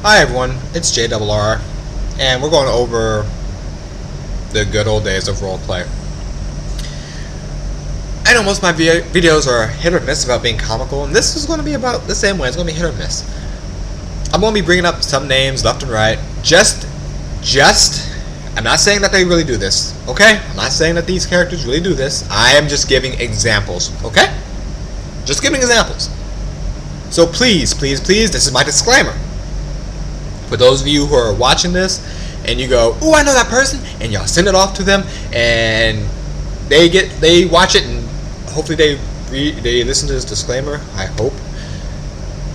Hi everyone, it's JRR, and we're going over the good old days of roleplay. I know most of my videos are hit or miss about being comical, and this is going to be about the same way. It's going to be hit or miss. I'm going to be bringing up some names left and right. I'm not saying that they really do this, okay? I'm not saying that these characters really do this. I am just giving examples, okay? Just giving examples. So please, this is my disclaimer. For those of you who are watching this and you go, "Ooh, I know that person," and y'all send it off to them and they watch it and hopefully they listen to this disclaimer, I hope.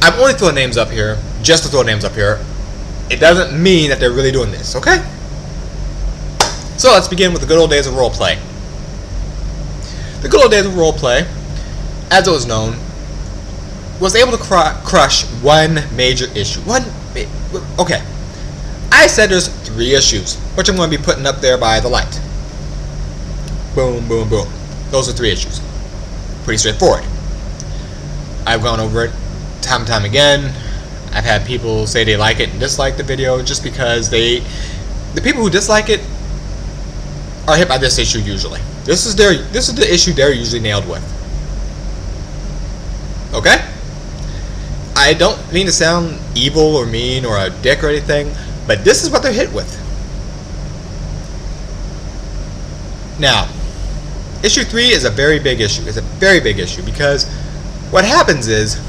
I'm only throwing names up here just to throw names up here. It doesn't mean that they're really doing this, okay? So let's begin with the good old days of roleplay. The good old days of roleplay, as it was known, was able to crush one major issue. Okay. I said there's 3 issues, which I'm going to be putting up there by the light. Boom, boom, boom. Those are 3 issues. Pretty straightforward. I've gone over it time and time again. I've had people say they like it and dislike the video just because the people who dislike it are hit by this issue usually. This is the issue they're usually nailed with. Okay? I don't mean to sound evil or mean or a dick or anything, but this is what they're hit with. Now, issue 3 is a very big issue. It's a very big issue because what happens is,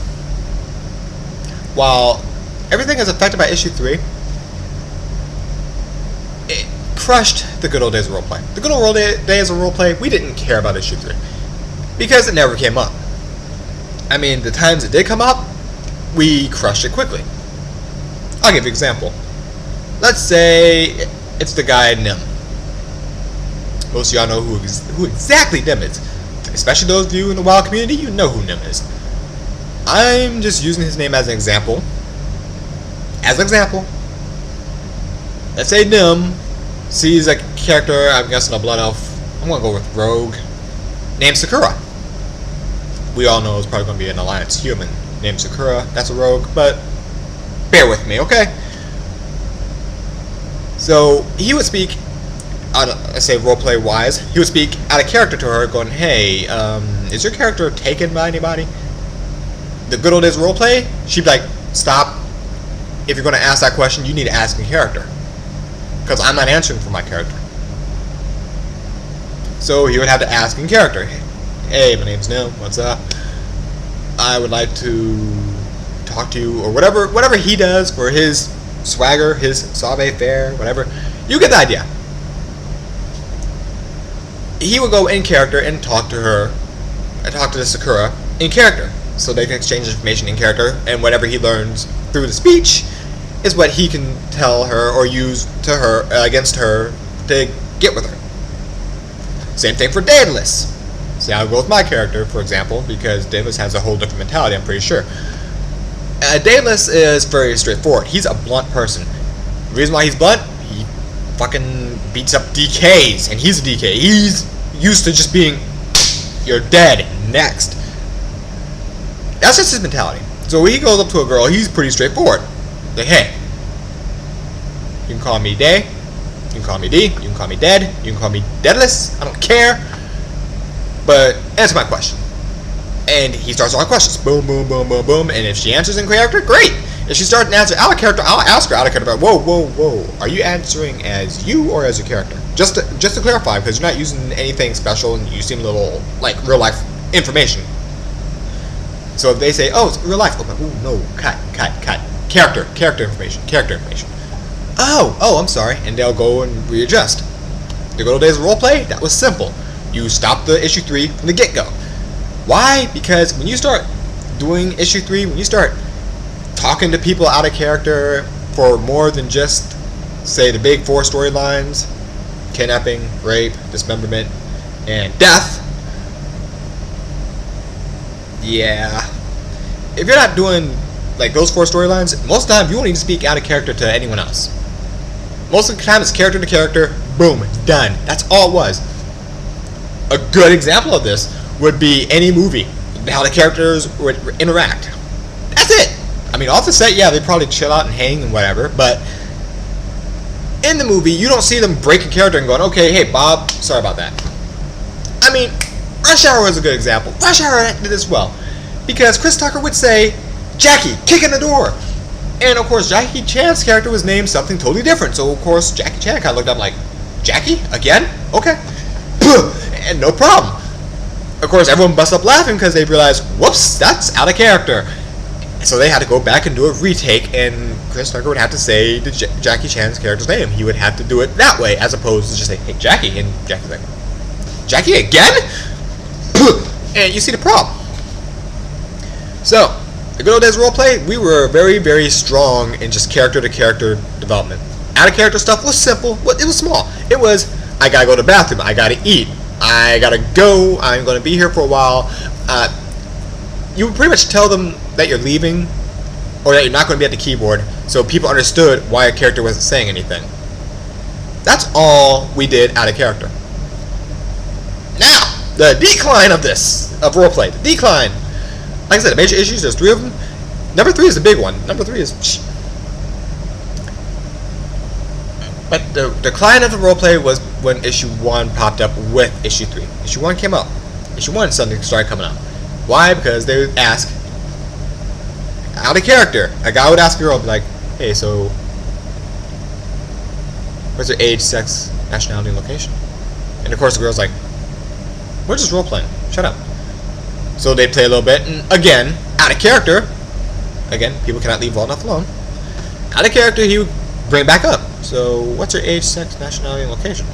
while everything is affected by issue 3, it crushed the good old days of roleplay. The good old days of roleplay, we didn't care about issue 3 because it never came up. I mean, the times it did come up, we crushed it quickly. I'll give you an example. Let's say it's the guy Nim. Most of y'all know who exactly Nim is. Especially those of you in the WoW community, you know who Nim is. I'm just using his name as an example. As an example. Let's say Nim sees a character, I'm guessing a blood elf. I'm going to go with Rogue, named Sakura. We all know it's probably going to be an alliance human named Sakura. That's a rogue, but bear with me, okay? So he would speak, let's say roleplay wise, he would speak out of character to her, going, "Hey, is your character taken by anybody?" The good old days of roleplay, she'd be like, "Stop. If you're going to ask that question, you need to ask in character, because I'm not answering for my character." So he would have to ask in character. "Hey, my name's Nim. What's up? I would like to talk to you," or whatever he does for his swagger, his savoir-faire, whatever. You get the idea. He would go in character and talk to her, and talk to the Sakura in character, so they can exchange information in character, and whatever he learns through the speech is what he can tell her or use to her against her to get with her. Same thing for Daedalus. See, I'll go with my character, for example, because Daedalus has a whole different mentality, I'm pretty sure. Daedalus is very straightforward. He's a blunt person. The reason why he's blunt, he fucking beats up DKs, and he's a DK. He's used to just being, "You're dead, next." That's just his mentality. So when he goes up to a girl, he's pretty straightforward. Like, "Hey, you can call me Day, you can call me D, you can call me Dead, you can call me Daedalus, I don't care. But answer my question." And he starts all the questions. Boom, boom, boom, boom, boom. And if she answers in character, great. If she starts to answer out of character, I'll ask her out of character. Whoa, whoa, whoa. Are you answering as you or as your character? Just to clarify, because you're not using anything special and you seem a little like real life information. So if they say, "Oh, it's real life," oh no, cut. Character information. Oh, I'm sorry. And they'll go and readjust. The good old days of roleplay, that was simple. You stop the issue 3 from the get-go. Why? Because when you start doing issue 3, when you start talking to people out of character for more than just, say, the big 4 storylines, kidnapping, rape, dismemberment, and death, yeah. If you're not doing like those 4 storylines, most of the time you won't even speak out of character to anyone else. Most of the time it's character to character, boom, done. That's all it was. A good example of this would be any movie, how the characters would interact. That's it. I mean, off the set, yeah, they probably chill out and hang and whatever, but in the movie, you don't see them breaking character and going, okay, hey, Bob, sorry about that. I mean, Rush Hour was a good example. Rush Hour did this well, because Chris Tucker would say, Jackie, kick in the door. And, of course, Jackie Chan's character was named something totally different, so, of course, Jackie Chan kind of looked up like, Jackie? Again? Okay. And no problem. Of course, everyone busts up laughing because they realized, whoops, that's out of character. So they had to go back and do a retake, and Chris Tucker would have to say Jackie Chan's character's name. He would have to do it that way, as opposed to just say, hey, Jackie, and Jackie's like, Jackie again? And you see the problem. So, the good old days roleplay, we were very, very strong in just character-to-character development. Out-of-character stuff was simple. It was small. It was, I gotta go to the bathroom, I gotta eat, I gotta go, I'm gonna be here for a while. You would pretty much tell them that you're leaving, or that you're not going to be at the keyboard, so people understood why a character wasn't saying anything. That's all we did out of character. Now, the decline of this, of roleplay. The decline. Like I said, the major issues, there's 3 of them. Number 3 is the big one. Number 3 is... But the decline of the roleplay was when issue 1 popped up with issue 3. Issue 1 came out. Issue 1 suddenly started coming out. Why? Because they would ask, out of character, a guy would ask a girl, be like, hey, so, what's their age, sex, nationality, and location? And of course the girl's like, we're just role-playing, shut up. So they play a little bit, and again, out of character, again, people cannot leave well enough alone, out of character, he would bring it back up. So, what's your age, sex, nationality, and location?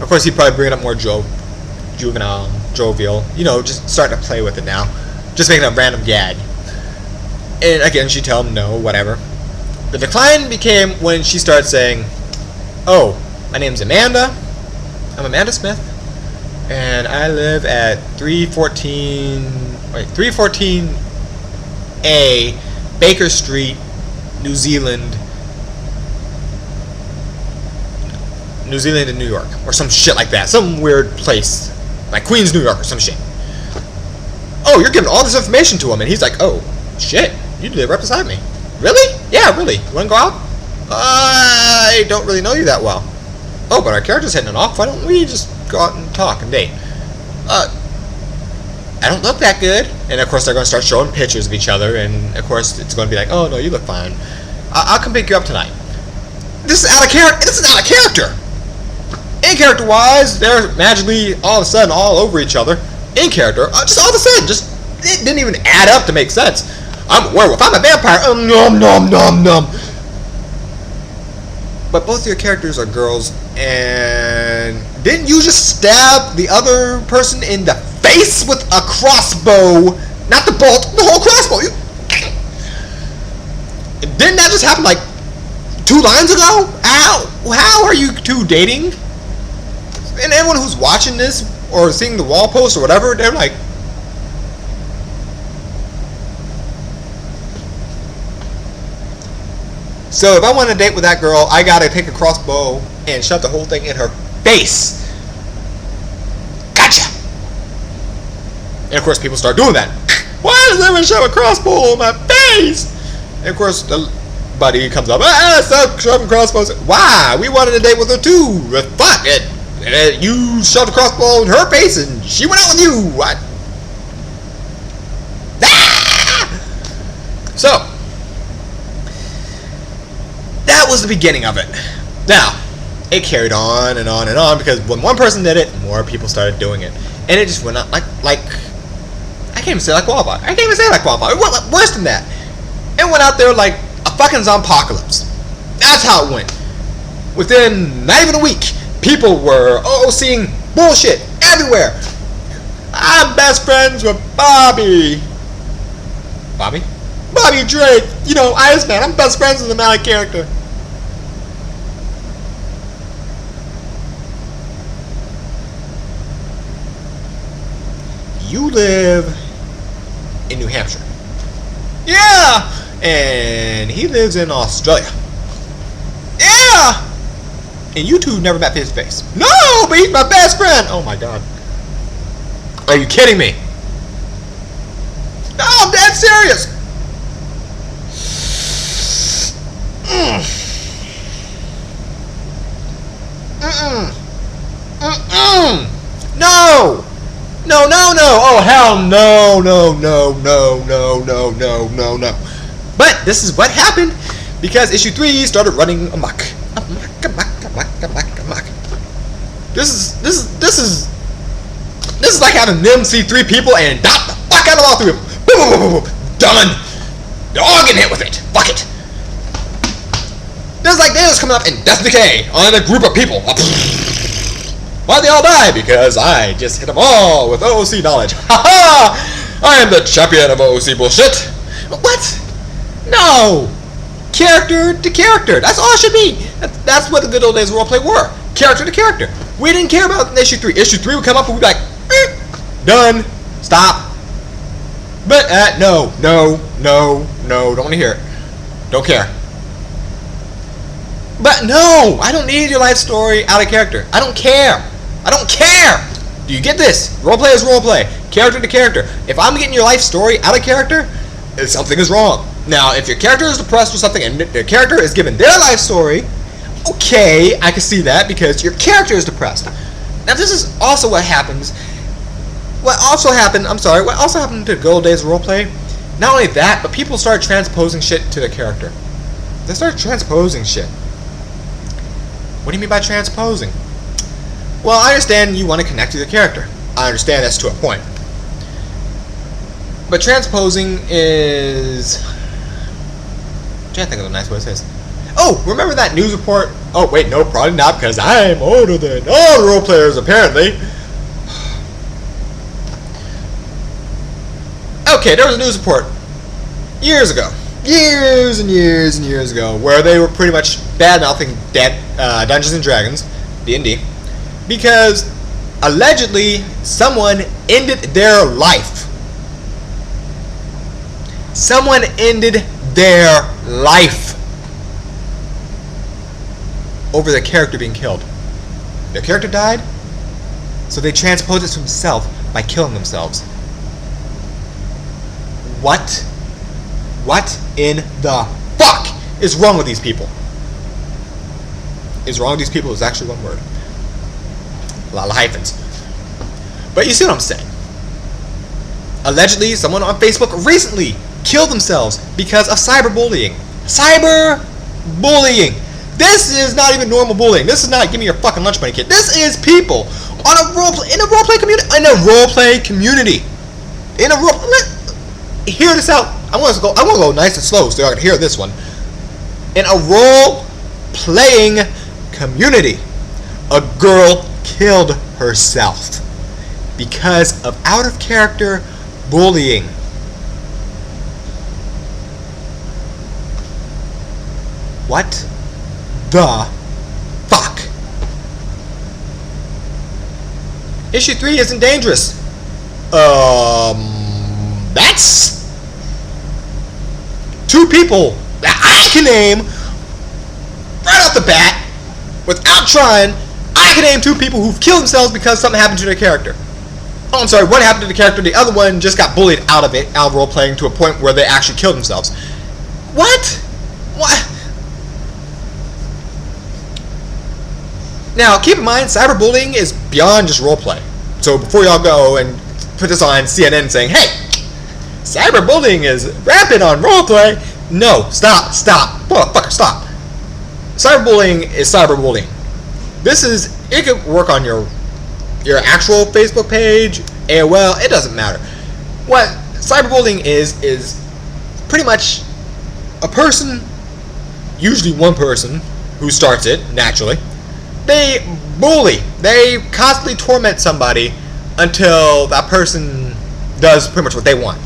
Of course, he'd probably bring it up more juvenile, jovial, you know, just starting to play with it now, just making a random gag. And again, she'd tell him no, whatever. The decline became when she started saying, oh, my name's Amanda, I'm Amanda Smith, and I live at 314A Baker Street, New Zealand and New York, or some shit like that, some weird place, like Queens, New York, or some shit. Oh, you're giving all this information to him, and he's like, oh, shit, you live right beside me. Really? Yeah, really. You wanna go out? I don't really know you that well. Oh, but our character's hitting it off. Why don't we just go out and talk and date? I don't look that good. And of course, they're gonna start showing pictures of each other, and of course, it's gonna be like, oh no, you look fine. I'll come pick you up tonight. This is out of character. This is out of character. In character wise, they're magically all of a sudden all over each other. In character, just all of a sudden, just it didn't even add up to make sense. I'm a werewolf. I'm a vampire. Nom nom nom nom. But both of your characters are girls, and didn't you just stab the other person in the face with a crossbow? Not the bolt, the whole crossbow. Didn't that just happen like 2 lines ago? How are you two dating? And everyone who's watching this or seeing the wall post or whatever, they're like, so if I want to date with that girl, I gotta take a crossbow and shove the whole thing in her face. Gotcha! And of course people start doing that. Why does everyone shove a crossbow in my face? And of course the buddy comes up, stop shoving crossbows. Why? We wanted to date with her too. Fuck it. You shoved a crossbow in her face and she went out with you. What? Ah! So, that was the beginning of it. Now, it carried on and on and on because when one person did it, more people started doing it. And it just went out like I can't even say like wildfire. I can't even say like wildfire. Worse than that. It went out there like a fucking zompocalypse. That's how it went. Within not even a week, people were seeing bullshit everywhere. I'm best friends with Bobby. Bobby? Bobby Drake. You know, Iceman. I'm best friends with the Malik character. You live in New Hampshire. Yeah! And he lives in Australia. Yeah! And you two never met face to face. No, but he's my best friend. Oh my god. Are you kidding me? No, I'm dead serious. No! No, no, no! Oh, hell no, no, no, no, no, no, no, no, no. But this is what happened because issue 3 started running amok. Amok. This is like having them see 3 people and dot the fuck out of all 3 of them. Boom, boom, boom, boom, boom. Done. They're all getting hit with it. Fuck it. This is like Thanos coming up in Death Decay on a group of people. Why'd they all die? Because I just hit them all with OOC knowledge. Haha! I am the champion of OOC bullshit. What? No! Character to character. That's all it should be. That's what the good old days of roleplay were. Character to character. We didn't care about issue 3. Issue 3 would come up and we'd be like, done. Stop. But, no, don't want to hear it. Don't care. But no, I don't need your life story out of character. I don't care. Do you get this? Roleplay is roleplay. Character to character. If I'm getting your life story out of character, something is wrong. Now, if your character is depressed or something and their character is given their life story, okay, I can see that because your character is depressed. Now, this is also what happens. What also happened to the good old days of roleplay, not only that, but people started transposing shit to their character. They started transposing shit. What do you mean by transposing? Well, I understand you want to connect to the character. I understand that's to a point. But transposing is... I'm trying to think of a nice way to say this. Oh, remember that news report? Oh, wait, no, probably not, because I'm older than all the role players, apparently. Okay, there was a news report years ago. Years and years ago, where they were pretty much bad-mouthing Dungeons and Dragons, D&D, because allegedly someone ended their life. Someone ended their life over their character being killed. Their character died, so they transposed it to himself by killing themselves. What? What in the fuck is wrong with these people? Is wrong with these people is actually one word. A lot of hyphens. But you see what I'm saying. Allegedly, someone on Facebook recently killed themselves because of cyberbullying. Cyberbullying. This is not even normal bullying. This is not give me your fucking lunch money, kid. This is people on a roleplay community. Hear this out. I want to go nice and slow so y'all can hear this one. In a role-playing community, a girl killed herself because of out-of-character bullying. What the fuck? Issue 3 isn't dangerous. That's 2 people that I can name right off the bat, without trying. I can name 2 people who've killed themselves because something happened to their character. Oh, I'm sorry, one happened to the character, the other one just got bullied out of role playing to a point where they actually killed themselves. What? Now, keep in mind, cyberbullying is beyond just roleplay. So before y'all go and put this on CNN saying, hey, cyberbullying is rampant on roleplay. No, stop. Motherfucker, stop. Cyberbullying is cyberbullying. It could work on your actual Facebook page, AOL, it doesn't matter. What cyberbullying is pretty much a person, usually one person, who starts it, naturally. They bully. They constantly torment somebody until that person does pretty much what they want.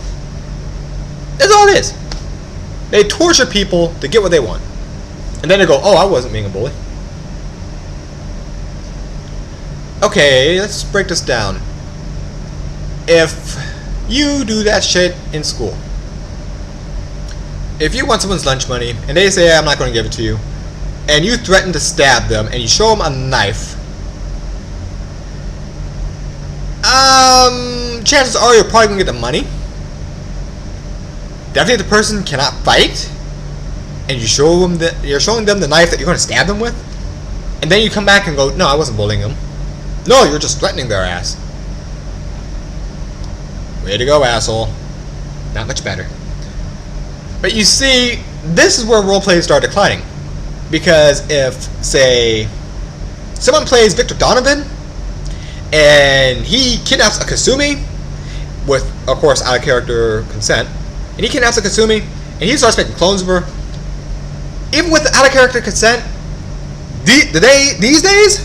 That's all it is. They torture people to get what they want. And then they go, oh, I wasn't being a bully. Okay, let's break this down. If you do that shit in school, if you want someone's lunch money and they say, I'm not going to give it to you, and you threaten to stab them and you show them a knife, chances are you're probably going to get the money. Definitely if the person cannot fight and you show them the you're showing them the knife that you're going to stab them with, and then you come back and go, no, I wasn't bullying them. No, you're just threatening their ass. Way to go, asshole. Not much better. But you see, this is where roleplay started declining. Because if, say, someone plays Victor Donovan, and he kidnaps a Kasumi, with, of course, out-of-character consent, and he kidnaps a Kasumi, and he starts making clones of her, even with the out-of-character consent, these days,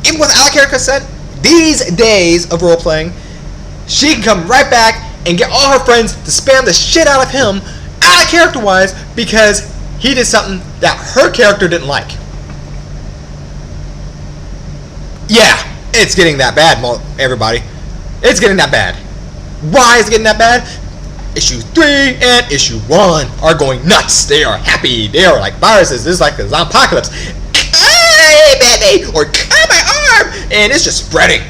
even with out-of-character consent, these days of role-playing, she can come right back and get all her friends to spam the shit out of him, out-of-character-wise, because he did something that her character didn't like. Yeah, it's getting that bad, everybody. It's getting that bad. Why is it getting that bad? Issue 3 and issue 1 are going nuts. They are happy. They are like viruses. This is like the zombie-apocalypse. Hey, baby! Or cut my arm! And it's just spreading.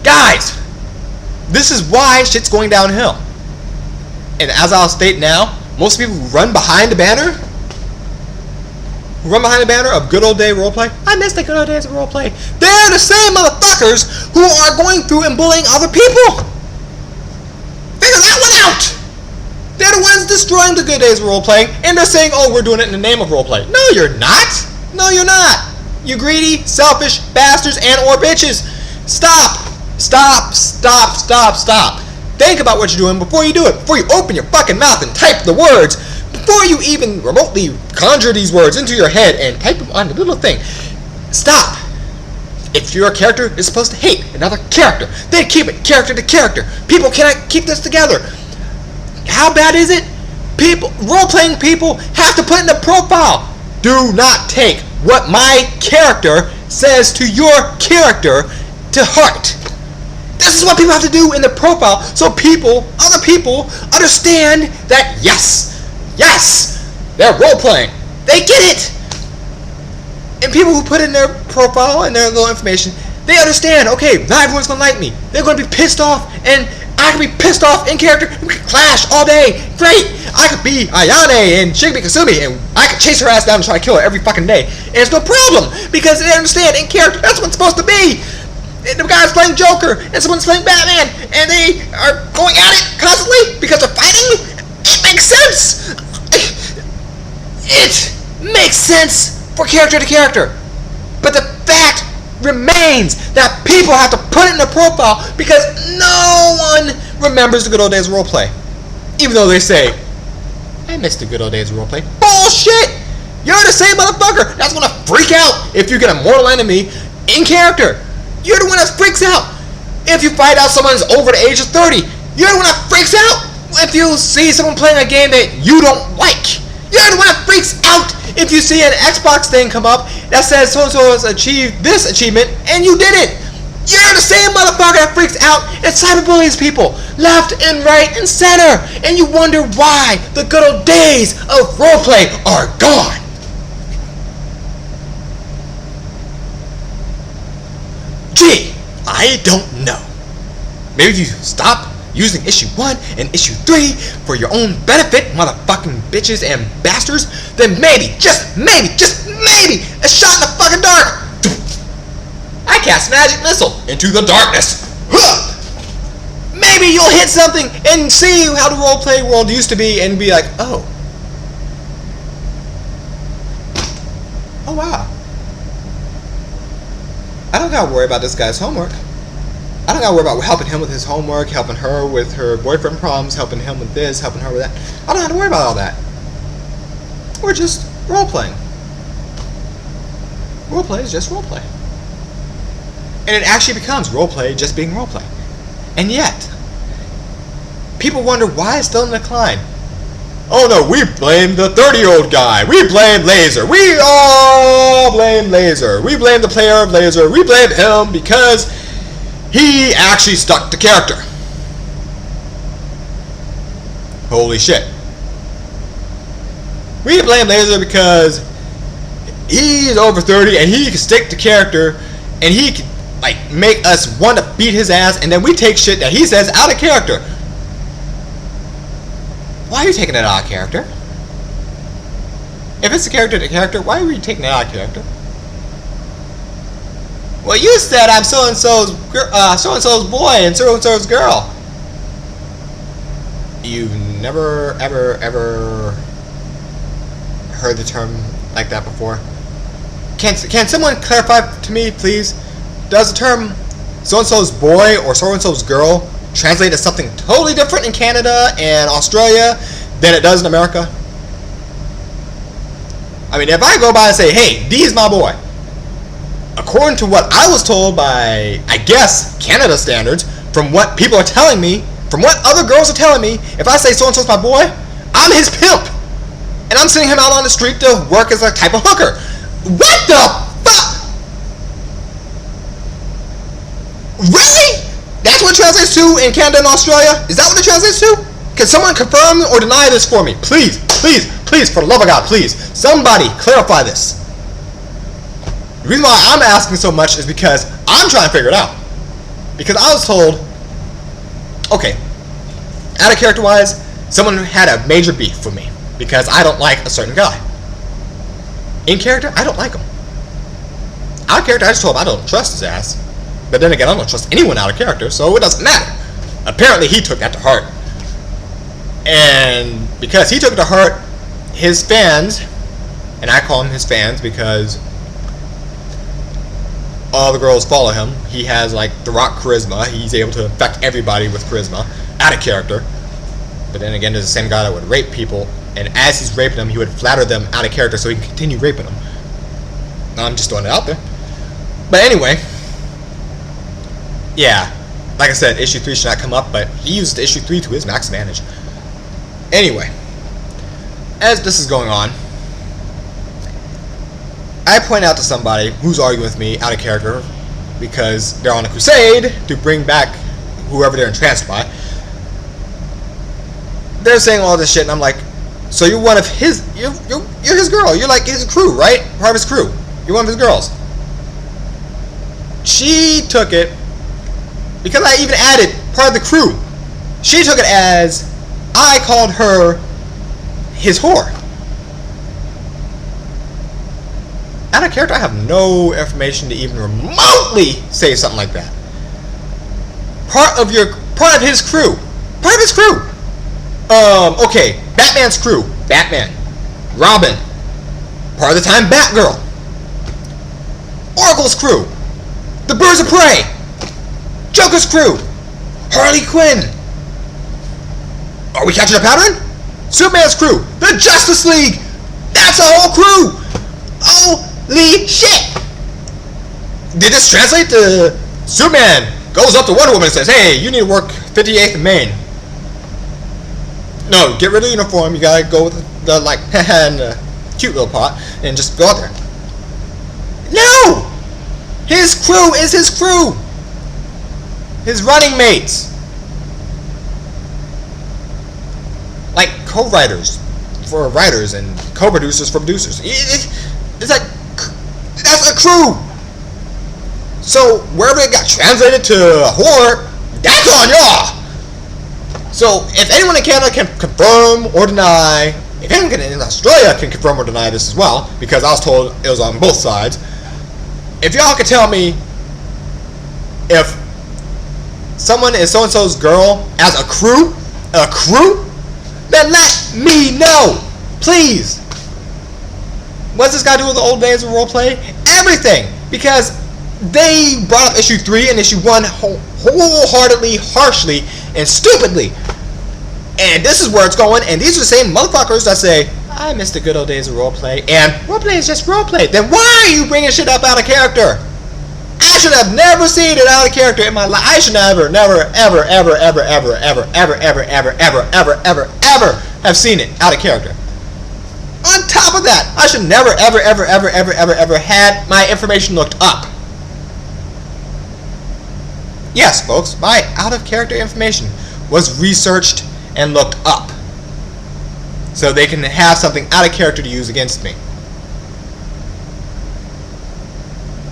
Guys, this is why shit's going downhill. And as I'll state now, most people who run behind the banner, of good old day roleplay, I miss the good old days of roleplay. They're the same motherfuckers who are going through and bullying other people. Figure that one out. They're the ones destroying the good days of roleplay, and they're saying, oh, we're doing it in the name of roleplay. No, you're not. No, you're not. You greedy, selfish bastards and or bitches. Stop. Stop. Stop. Stop. Stop. Think about what you're doing before you do it. Before you open your fucking mouth and type the words. Before you even remotely conjure these words into your head and type them on the little thing. Stop. If your character is supposed to hate another character, then keep it character to character. People cannot keep this together. How bad is it? Role-playing people have to put in the profile. Do not take what my character says to your character to heart. This is what people have to do in the profile so other people understand that yes, they're role-playing. They get it. And people who put in their profile and their little information, they understand, okay, not everyone's going to like me. They're going to be pissed off, and I can be pissed off in character. We can clash all day. Great. I could be Ayane and she could be Kasumi, and I could chase her ass down and try to kill her every fucking day. And it's no problem, because they understand in character that's what it's supposed to be. And the guy's playing Joker, and someone's playing Batman, and they are going at it constantly because they're fighting. It makes sense. It makes sense for character to character. But the fact remains that people have to put it in their profile because no one remembers the good old days of roleplay. Even though they say, I miss the good old days of roleplay. Bullshit! You're the same motherfucker that's gonna freak out if you get a mortal enemy in character. You're the one that freaks out if you find out someone's over the age of 30. You're the one that freaks out if you see someone playing a game that you don't like. You're the one that freaks out if you see an Xbox thing come up that says so-and-so has achieved this achievement and you did it. You're the same motherfucker that freaks out and cyberbullies people left and right and center. And you wonder why the good old days of roleplay are gone. Gee, I don't know. Maybe if you stop using issue 1 and issue 3 for your own benefit, motherfucking bitches and bastards, then maybe, just maybe, a shot in the fucking dark. I cast magic missile into the darkness. Maybe you'll hit something and see how the roleplay world used to be and be like, oh wow. I don't gotta worry about this guy's homework. I don't gotta worry about helping him with his homework, helping her with her boyfriend problems, helping him with this, helping her with that. I don't have to worry about all that. We're just role-playing. Roleplay is just roleplay. And it actually becomes roleplay just being roleplay. And yet, people wonder why it's still in decline. Oh no, we blame the 30-year-old guy. We blame Laser. We all blame Laser. We blame the player of Laser. We blame him because he actually stuck to character. Holy shit. We blame Laser because he's over 30 and he can stick to character and he can like make us want to beat his ass, and then we take shit that he says out of character. Why are you taking it out of character? If it's a character to character, why are we taking it out of character? Well, you said I'm so and so's boy and so and so's girl. You've never ever heard the term like that before? Can someone clarify to me, please? Does the term so and so's boy or so and so's girl translate as something totally different in Canada and Australia than it does in America? I mean, if I go by and say, hey, D's my boy, according to what I was told by, I guess, Canada standards, from what people are telling me, from what other girls are telling me, if I say so-and-so's my boy, I'm his pimp. And I'm sending him out on the street to work as a type of hooker. What the fuck? Really? That's what it translates to in Canada and Australia? Is that what it translates to? Can someone confirm or deny this for me? Please, please, please, for the love of God, please. Somebody clarify this. The reason why I'm asking so much is because I'm trying to figure it out. Because I was told, okay, out of character wise, someone had a major beef with me because I don't like a certain guy. In character, I don't like him. Out of character, I just told him I don't trust his ass. But then again, I don't trust anyone out of character, so it doesn't matter. Apparently, he took that to heart. And because he took it to heart, his fans, and I call him his fans because all the girls follow him. He has like The Rock charisma. He's able to affect everybody with charisma, out of character. But then again, there's the same guy that would rape people, and as he's raping them, he would flatter them out of character so he can continue raping them. I'm just throwing it out there. But anyway, yeah, like I said, issue 3 should not come up, but he used issue 3 to his max advantage. Anyway, as this is going on, I point out to somebody who's arguing with me out of character because they're on a crusade to bring back whoever they're entranced by. They're saying all this shit, and I'm like, so you're one of his, you're his girl. You're like his crew, right? Part of his crew. You're one of his girls. She took it, because I even added part of the crew. She took it as I called her his whore. Out of character, I have no information to even remotely say something like that. Part of his crew. Part of his crew. Okay, Batman's crew. Batman. Robin. Part of the time, Batgirl. Oracle's crew. The Birds of Prey. Joker's crew. Harley Quinn. Are we catching a pattern? Superman's crew. The Justice League. That's a whole crew. Holy shit! Did this translate to Superman goes up to Wonder Woman and says, hey, you need to work 58th in Maine. No, get rid of the uniform. You gotta go with the like and the cute little pot and just go out there. No! His crew is his crew. His running mates. Like co-writers for writers and co-producers for producers. It's like, that's a crew. So wherever it got translated to a whore, that's on y'all. So if anyone in Canada can confirm or deny, if anyone in Australia can confirm or deny this as well, because I was told it was on both sides, if y'all could tell me if someone is so-and-so's girl as a crew, then let me know, please. What's this got to do with the old days of roleplay? Everything, because they brought up issue 3 and issue 1 wholeheartedly, harshly, and stupidly. And this is where it's going, and these are the same motherfuckers that say, I miss the good old days of roleplay, and roleplay is just roleplay. Then why are you bringing shit up out of character? I should have never seen it out of character in my life. I should never have seen it out of character. On top of that, I should never ever had my information looked up. Yes, folks, my out of character information was researched and looked up, so they can have something out of character to use against me.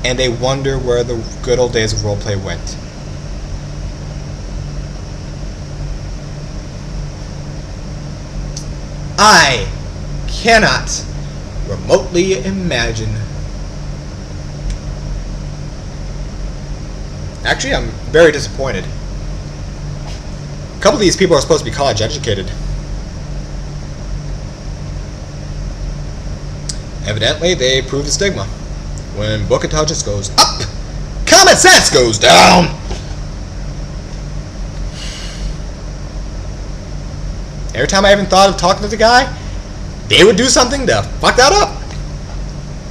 And they wonder where the good old days of roleplay went. I cannot remotely imagine. Actually, I'm very disappointed. A couple of these people are supposed to be college educated. Evidently, they prove the stigma. When book intelligence goes up, common sense goes down. Every time I even thought of talking to the guy, they would do something to fuck that up.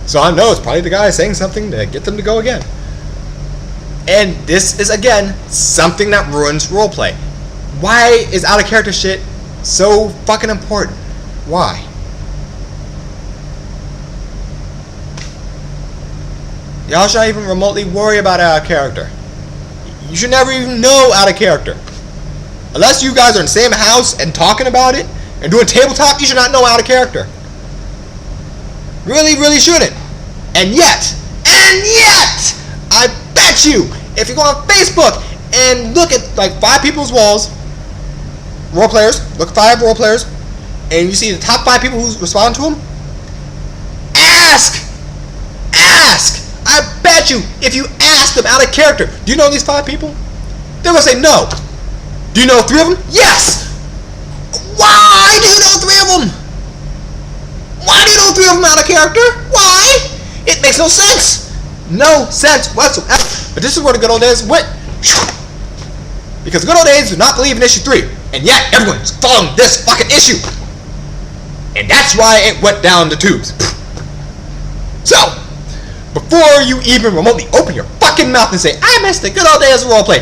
So I know it's probably the guy saying something to get them to go again. And this is, again, something that ruins roleplay. Why is out of character shit so fucking important? Why? Y'all should not even remotely worry about out of character. You should never even know out of character. Unless you guys are in the same house and talking about it and doing tabletop, you should not know out of character. Really, really shouldn't. And yet, I bet you, if you go on Facebook and look at like 5 people's walls, role players, look at 5 role players, and you see the top 5 people who respond to them, ask. I bet you, if you ask them out of character, do you know these 5 people? They're gonna say no. Do you know 3 of them? Yes. Why do you know 3 of them? Why do you know 3 of them out of character? Why? It makes no sense. No sense whatsoever. But this is where the good old days went. Because the good old days do not believe in issue 3. And yet everyone's following this fucking issue. And that's why it went down the tubes. So, before you even remotely open your fucking mouth and say, I miss the good old days of roleplay,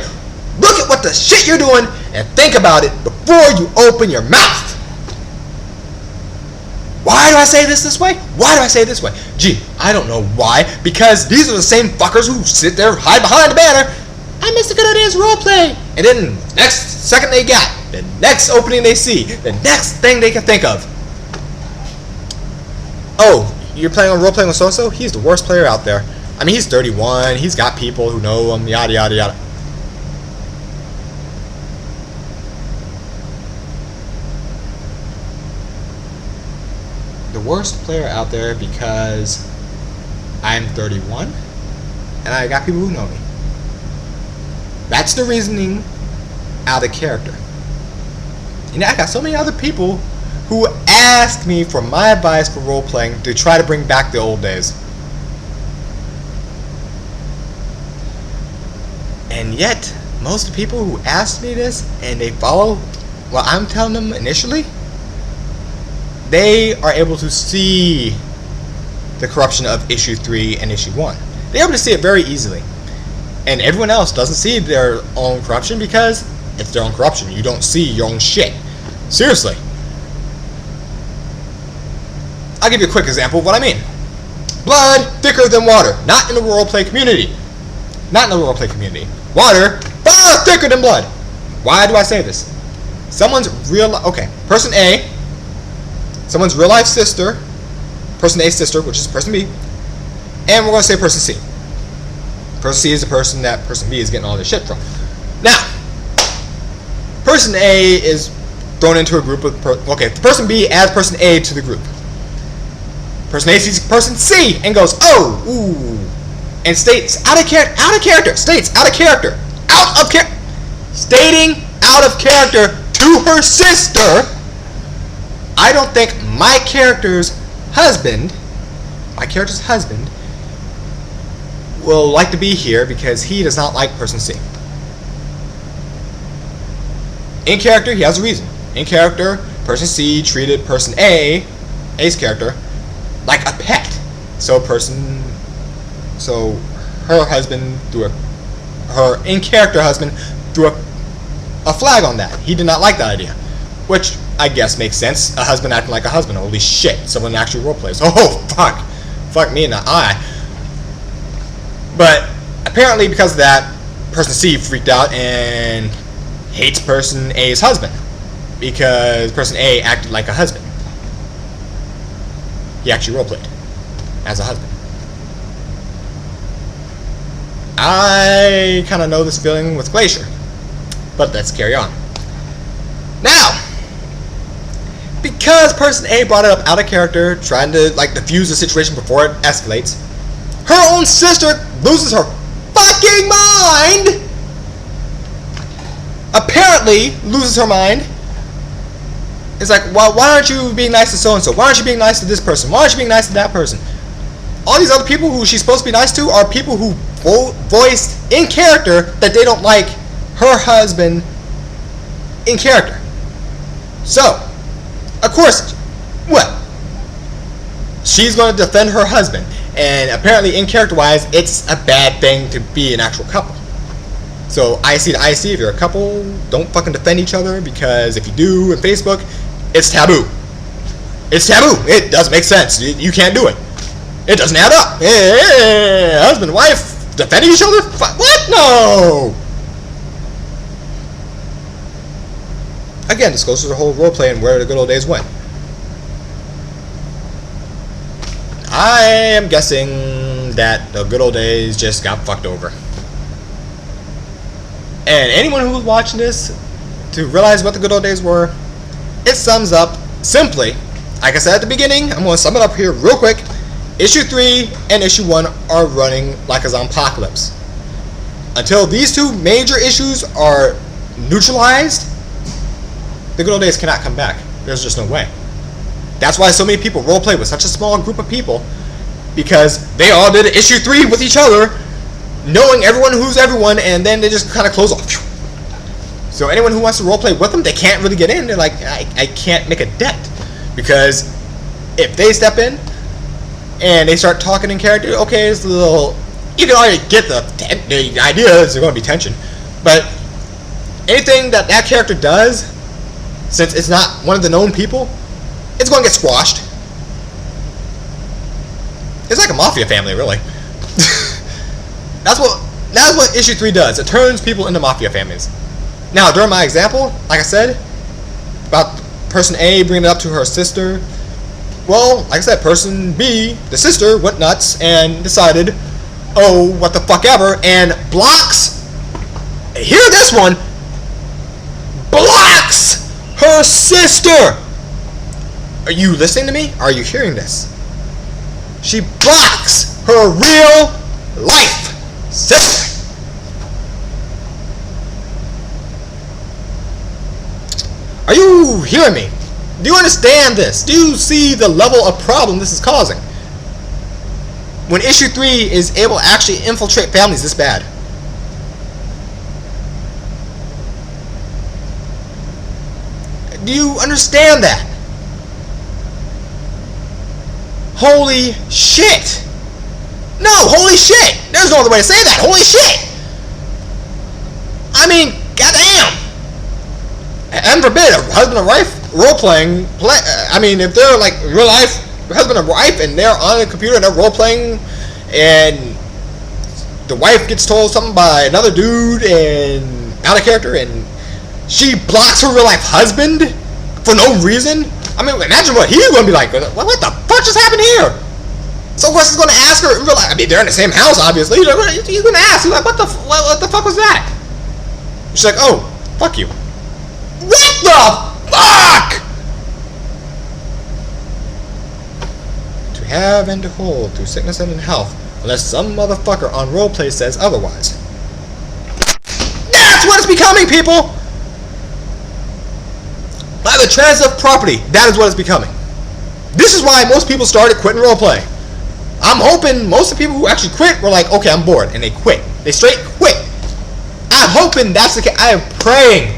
look at what the shit you're doing and think about it before you open your mouth. Why do I say this way? Why do I say it this way? Gee, I don't know why. Because these are the same fuckers who sit there, hide behind the banner. I miss the good old days of roleplay. And then next second they got, the next opening they see, the next thing they can think of. Oh, you're playing on role-playing with so-and-so? He's the worst player out there. I mean, he's 31. He's got people who know him, yada, yada, yada. The worst player out there because I'm 31 and I got people who know me. That's the reasoning out of character. And I got so many other people who asked me for my advice for role-playing to try to bring back the old days. And yet, most of the people who asked me this and they follow what I'm telling them initially, they are able to see the corruption of issue 3 and issue 1. They're able to see it very easily. And everyone else doesn't see their own corruption because it's their own corruption. You don't see your own shit. Seriously. I'll give you a quick example of what I mean. Blood thicker than water. Not in the roleplay community. Not in the roleplay community. Water far thicker than blood. Why do I say this? Someone's person A, someone's real life sister, person A's sister, which is person B, and we're going to say person C. Person C is the person that person B is getting all this shit from. Now, person A is thrown into a group of person B adds person A to the group. Person A sees person C and goes, oh, ooh, and states out of character, stating out of character to her sister, I don't think my character's husband will like to be here because he does not like person C. In character, he has a reason. In character, person C treated person A's character, like a pet. So her husband her in-character husband threw a flag on that. He did not like that idea. Which I guess makes sense. A husband acting like a husband. Holy shit. Someone actually roleplays. Oh, fuck. Fuck me in the eye. But apparently because of that, person C freaked out and hates person A's husband. Because person A acted like a husband. He actually roleplayed as a husband. I kind of know this feeling with Glacier. But let's carry on. Now, because person A brought it up out of character, trying to like defuse the situation before it escalates, her own sister loses her fucking mind. Apparently loses her mind. It's like, well, why aren't you being nice to so and so? Why aren't you being nice to this person? Why aren't you being nice to that person? All these other people who she's supposed to be nice to are people who voiced in character that they don't like her husband in character. So, of course, what? She's going to defend her husband. And apparently, in character-wise, it's a bad thing to be an actual couple. So, IC to IC, if you're a couple, don't fucking defend each other, because if you do in Facebook, it's taboo. It's taboo. It doesn't make sense. You can't do it. It doesn't add up. Husband and wife defending each other? What? No! Again, this goes to the whole roleplay and where the good old days went. I am guessing that the good old days just got fucked over. And anyone who's watching this to realize what the good old days were, it sums up simply, like I said at the beginning, I'm going to sum it up here real quick. Issue 3 and Issue 1 are running like a zompocalypse. Until these two major issues are neutralized, the good old days cannot come back. There's just no way. That's why so many people roleplay with such a small group of people, because they all did Issue 3 with each other, knowing everyone who's everyone, and then they just kind of close off. So anyone who wants to roleplay with them, they can't really get in. They're like, I can't make a dent, because if they step in and they start talking in character, okay, it's a little, you can already get the idea is there's going to be tension, but anything that that character does, since it's not one of the known people, it's going to get squashed. It's like a mafia family, really. That's what Issue 3 does. It turns people into mafia families. Now, during my example, like I said, about person A bringing it up to her sister, well, like I said, person B, the sister, went nuts and decided, oh, what the fuck ever, and blocks, hear this one, blocks her sister. Are you listening to me? Are you hearing this? She blocks her real life sister. Are you hearing me? Do you understand this? Do you see the level of problem this is causing? When Issue 3 is able to actually infiltrate families this bad. Do you understand that? Holy shit! No, holy shit! There's no other way to say that. Holy shit! I mean, goddamn! Heaven forbid, a husband and wife role-playing, I mean, if they're like real life husband and wife and they're on a computer and they're role-playing and the wife gets told something by another dude and out of character and she blocks her real life husband for no reason. I mean, imagine what he's going to be like. What the fuck just happened here? So of course he's going to ask her in real life. I mean, they're in the same house, obviously. He's going to ask. He's like, what the fuck was that? She's like, oh, fuck you. What the fuck? To have and to hold through sickness and in health, unless some motherfucker on roleplay says otherwise. That's what it's becoming, people! By the transit of property, that is what it's becoming. This is why most people started quitting roleplay. I'm hoping most of the people who actually quit were like, okay, I'm bored, and they quit. They straight quit. I'm hoping that's the case. I am praying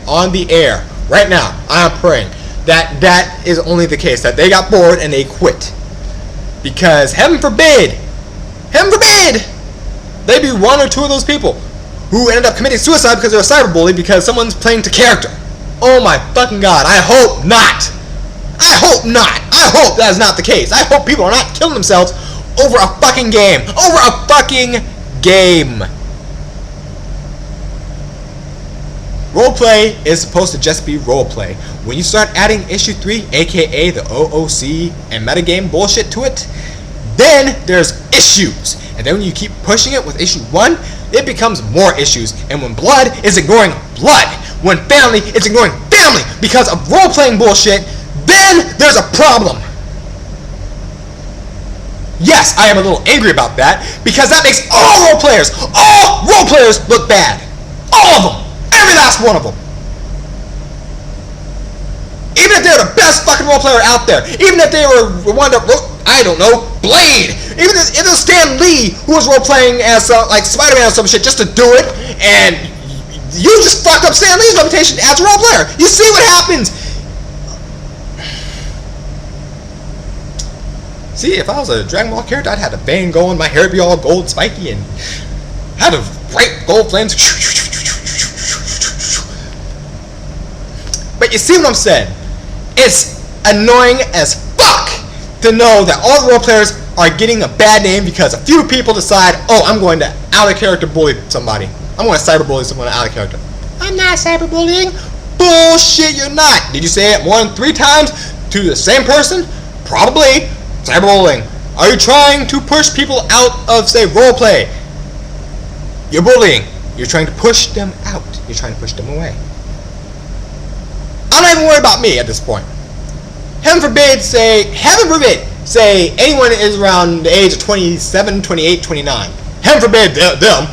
on the air right now. I am praying that that is only the case, that they got bored and they quit. Because heaven forbid, they be one or two of those people who ended up committing suicide because they're a cyberbully because someone's playing to character. Oh my fucking god, I hope not. I hope that is not the case. I hope people are not killing themselves over a fucking game. Roleplay is supposed to just be roleplay. When you start adding Issue 3, aka the OOC and metagame bullshit to it, then there's issues. And then when you keep pushing it with Issue 1, it becomes more issues. And when blood is ignoring blood, when family is ignoring family, family because of role-playing bullshit, then there's a problem. Yes, I am a little angry about that because that makes all role players look bad. All of them. Every last one of them. Even if they're the best fucking role player out there, even if they were one that wrote, I don't know, Blade, even if it was Stan Lee who was role playing as like Spider-Man or some shit just to do it, and you just fucked up Stan Lee's reputation as a role player. You see what happens. See, if I was a Dragon Ball character, I'd have a bang going, my hair would be all gold spiky, and have a bright gold flames. But you see what I'm saying? It's annoying as fuck to know that all the role players are getting a bad name because a few people decide, oh, I'm going to out of character bully somebody. I'm going to cyberbully someone out of character. I'm not cyberbullying. Bullshit, you're not. Did you say it more than 3 times to the same person? Probably. Cyberbullying. Are you trying to push people out of, say, roleplay? You're bullying. You're trying to push them out. You're trying to push them away. I'm not even worried about me at this point. Heaven forbid, say anyone is around the age of 27, 28, 29. Heaven forbid them.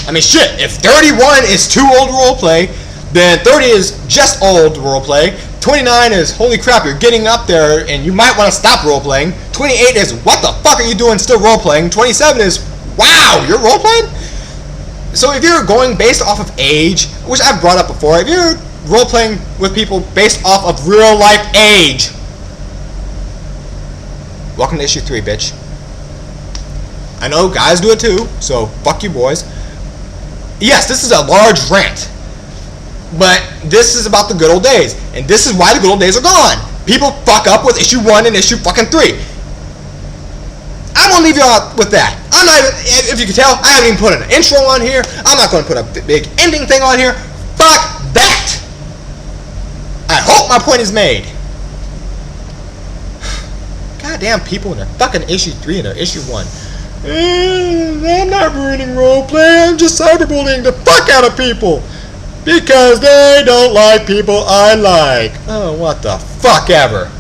I mean, shit, if 31 is too old to roleplay, then 30 is just old to roleplay. 29 is, holy crap, you're getting up there and you might want to stop roleplaying. 28 is, what the fuck are you doing still roleplaying? 27 is, wow, you're roleplaying? So if you're going based off of age, which I've brought up before, if you're roleplaying with people based off of real life age, welcome to issue 3, bitch. I know guys do it too, so fuck you boys. Yes, this is a large rant. But this is about the good old days, and this is why the good old days are gone. People fuck up with issue 1 and issue fucking 3. I'm gonna leave you out with that. I'm not even, if you can tell, I haven't even put an intro on here. I'm not gonna put a big ending thing on here. Fuck that. I hope my point is made. Goddamn people in their fucking issue 3 and their issue 1. I'm not ruining roleplay. I'm just cyberbullying the fuck out of people. Because they don't like people I like. Oh, what the fuck ever.